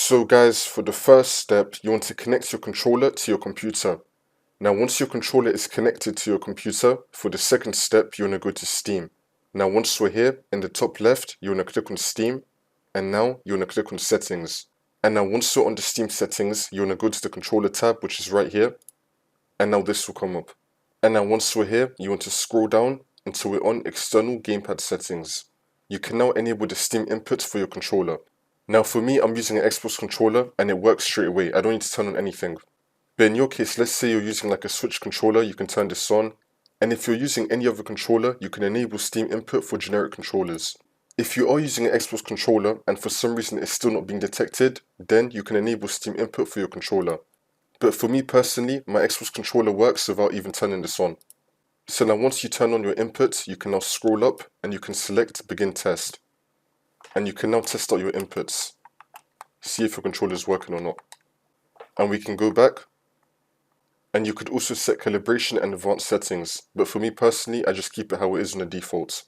So guys, for the first step, you want to connect your controller to your computer. Now once your controller is connected to your computer, for the second step, you want to go to Steam. Now once we're here, in the top left, you want to click on Steam, and now you want to click on Settings. And now once you're on the Steam settings, you want to go to the controller tab, which is right here, and now this will come up. And now once we're here, you want to scroll down until we're on External Gamepad Settings. You can now enable the Steam input for your controller. Now for me, I'm using an Xbox controller and it works straight away. I don't need to turn on anything. But in your case, let's say you're using like a Switch controller, you can turn this on. And if you're using any other controller, you can enable Steam input for generic controllers. If you are using an Xbox controller and for some reason it's still not being detected, then you can enable Steam input for your controller. But for me personally, my Xbox controller works without even turning this on. So now once you turn on your input, you can now scroll up and you can select Begin Test. And you can now test out your inputs. See if your controller is working or not. And we can go back. And you could also set calibration and advanced settings. But for me personally, I just keep it how it is on the default.